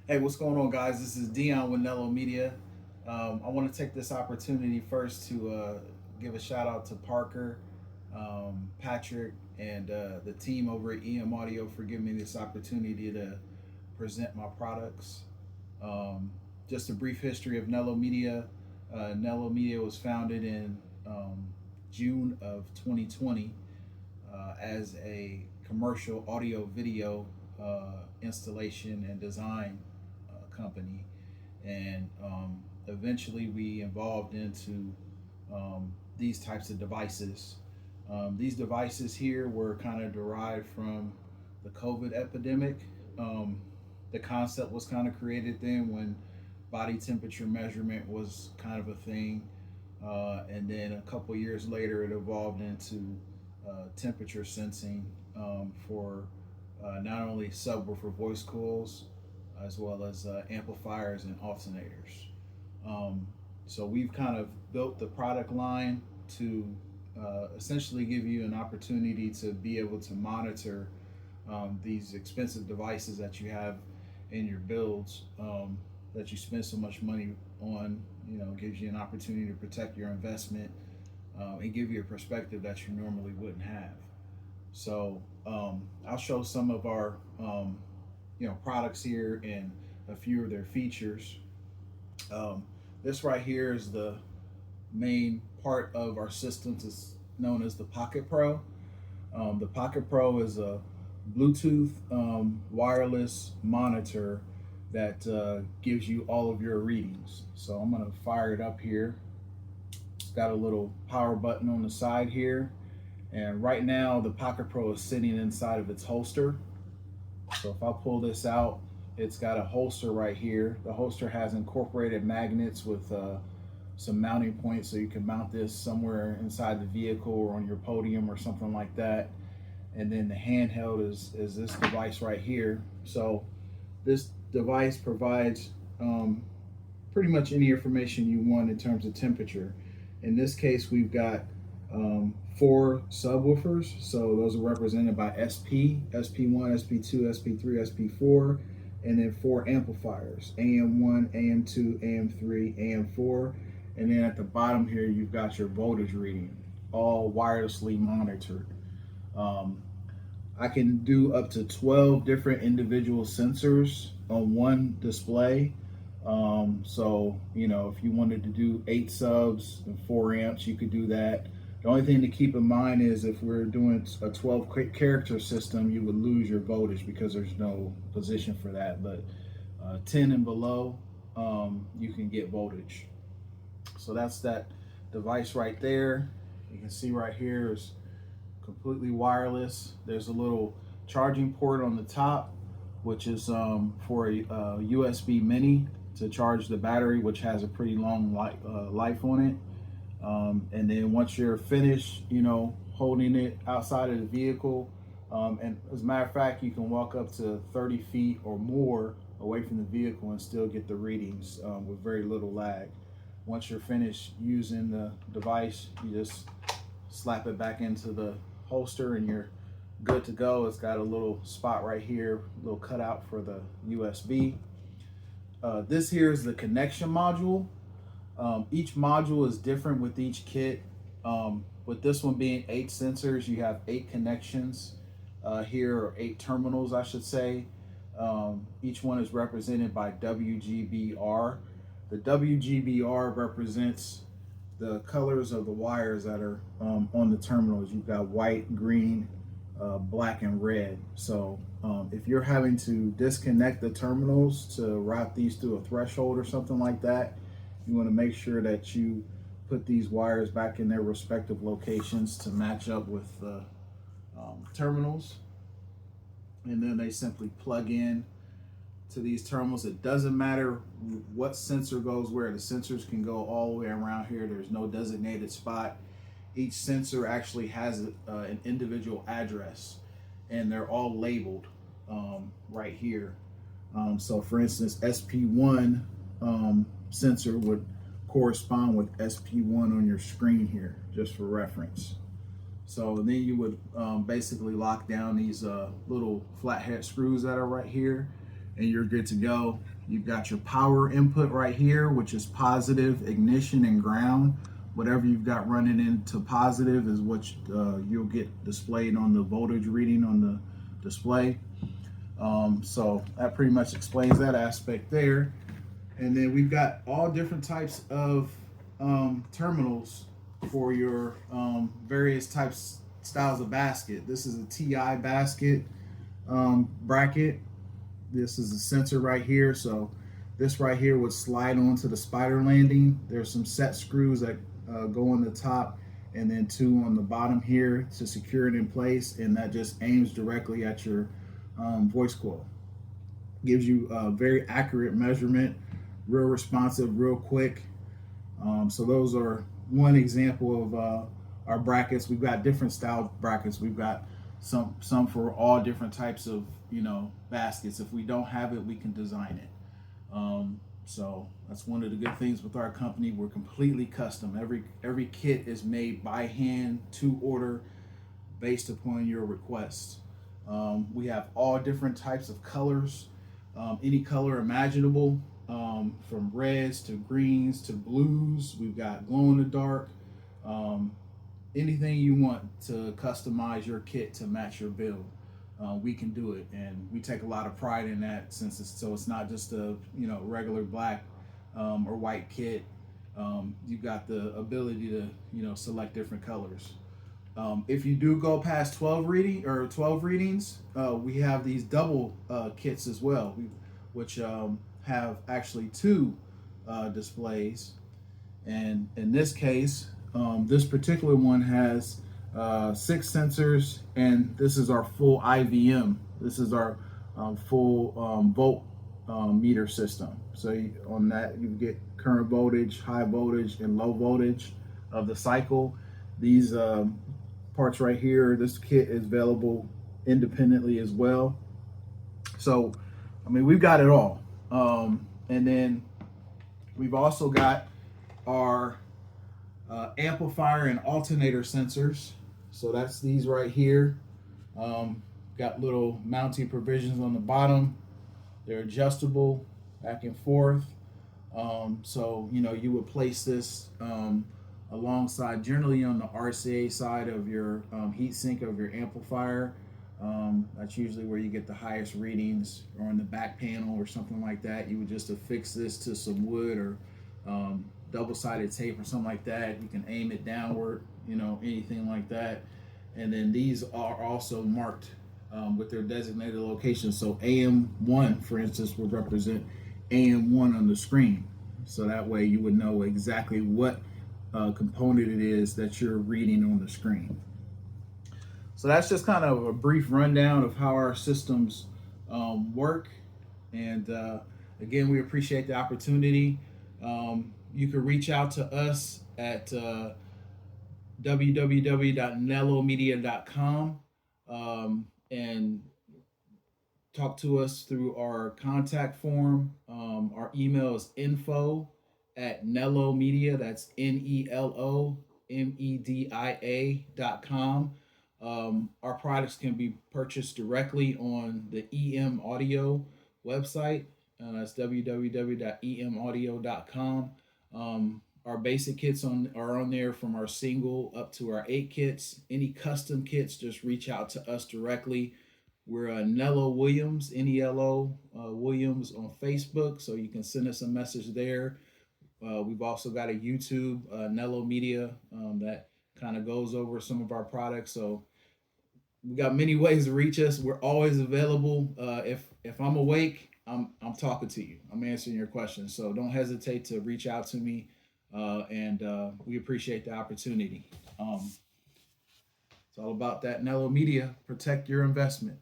Hey, what's going on, guys? This is Dion with Nelo Media. I want to take this opportunity first to give a shout out to Parker, Patrick, and the team over at EM Audio for giving me this opportunity to present my products. Um, just a brief history of Nelo Media. Nelo Media was founded in June of 2020 as a commercial audio video installation and design company, and eventually we evolved into these types of devices. These devices here were kind of derived from the COVID epidemic. Um, the concept was kind of created then when body temperature measurement was kind of a thing. And then a couple years later, it evolved into temperature sensing for not only subwoofer voice coils as well as amplifiers and alternators. Um, so we've kind of built the product line to essentially give you an opportunity to be able to monitor these expensive devices that you have in your builds, that you spend so much money on. Gives you an opportunity to protect your investment and give you a perspective that you normally wouldn't have. So I'll show some of our products here and a few of their features. Um, this right here is the main part of our systems. It's known as the Pocket Pro. The Pocket Pro is a Bluetooth wireless monitor that gives you all of your readings. So I'm going to fire it up here. It's got a little power button on the side here. And right now the Pocket Pro is sitting inside of its holster. So if I pull this out, it's got a holster right here. The holster has incorporated magnets with some mounting points, so you can mount this somewhere inside the vehicle or on your podium or something like that. And then the handheld is this device right here. So this device provides pretty much any information you want in terms of temperature. In this case, we've got four subwoofers. So those are represented by SP, SP1, SP2, SP3, SP4, and then four amplifiers, AM1, AM2, AM3, AM4. And then at the bottom here, you've got your voltage reading, all wirelessly monitored. Um, I can do up to 12 different individual sensors on one display. If you wanted to do 8 subs and 4 amps, you could do that. The only thing to keep in mind is if we're doing a 12 character system, you would lose your voltage because there's no position for that. But 10 and below, you can get voltage. So that's that device right there. You can see right here is completely wireless. There's a little charging port on the top, which is for a USB mini to charge the battery, which has a pretty long life on it. And then once you're finished, holding it outside of the vehicle, and as a matter of fact, you can walk up to 30 feet or more away from the vehicle and still get the readings with very little lag. Once you're finished using the device, you just slap it back into the holster and you're good to go. It's got a little spot right here, a little cutout for the USB. This here is the connection module. Each module is different with each kit. With this one being 8 sensors, you have 8 connections here, or 8 terminals, I should say. Each one is represented by WGBR. The WGBR represents the colors of the wires that are on the terminals. You've got white, green, black, and red. So if you're having to disconnect the terminals to route these through a threshold or something like that, you want to make sure that you put these wires back in their respective locations to match up with the terminals. And then they simply plug in to these terminals. It doesn't matter what sensor goes where. The sensors can go all the way around here. There's no designated spot. Each sensor actually has an individual address, and they're all labeled right here. So for instance, SP1 sensor would correspond with SP1 on your screen here, just for reference. So then you would basically lock down these little flathead screws that are right here, and you're good to go. You've got your power input right here, which is positive, ignition, and ground. Whatever you've got running into positive is what you'll get displayed on the voltage reading on the display. So that pretty much explains that aspect there. And then we've got all different types of terminals for your various types styles of basket. This is a TI basket bracket. This is a sensor right here. So this right here would slide onto the spider landing. There's some set screws that go on the top and then two on the bottom here to secure it in place, and that just aims directly at your voice coil. Gives you a very accurate measurement, real responsive, real quick. So those are one example of our brackets. We've got different style brackets. We've got some for all different types of baskets. If we don't have it, we can design it. So that's one of the good things with our company. We're completely custom. Every kit is made by hand to order based upon your request. We have all different types of colors, any color imaginable, from reds to greens to blues. We've got glow in the dark. Anything you want to customize your kit to match your build, we can do it, and we take a lot of pride in that, since it's not just a regular black or white kit. You've got the ability to select different colors. If you do go past 12 readings, we have these double kits as well, which have actually two displays. And in this case, this particular one has 6 sensors, and this is our full IVM. This is our full volt meter system. So on that, you get current voltage, high voltage, and low voltage of the cycle. These parts right here, this kit is available independently as well. So, I mean, we've got it all. And then we've also got our amplifier and alternator sensors. So that's these right here. Got little mounting provisions on the bottom. They're adjustable back and forth. So you would place this alongside, generally on the RCA side of your heat sink of your amplifier. That's usually where you get the highest readings, or on the back panel or something like that. You would just affix this to some wood or double-sided tape or something like that. You can aim it downward, anything like that. And then these are also marked with their designated location. So AM1, for instance, would represent AM1 on the screen. So that way you would know exactly what component it is that you're reading on the screen. So that's just kind of a brief rundown of how our systems work. And again, we appreciate the opportunity. You can reach out to us at www.nelomedia.com and talk to us through our contact form. Our email is info@nelomedia. That's NELOMEDIA.com. Our products can be purchased directly on the EM Audio website. That's www.emaudio.com. Our basic kits are on there, from our single up to our 8 kits. Any custom kits, just reach out to us directly. We're Nelo Williams, Nelo Williams on Facebook, so you can send us a message there. We've also got a YouTube, Nelo Media, that kind of goes over some of our products. So we got many ways to reach us. We're always available. If I'm awake, I'm talking to you. I'm answering your questions. So don't hesitate to reach out to me, and we appreciate the opportunity. It's all about that Nelo Media. Protect your investment.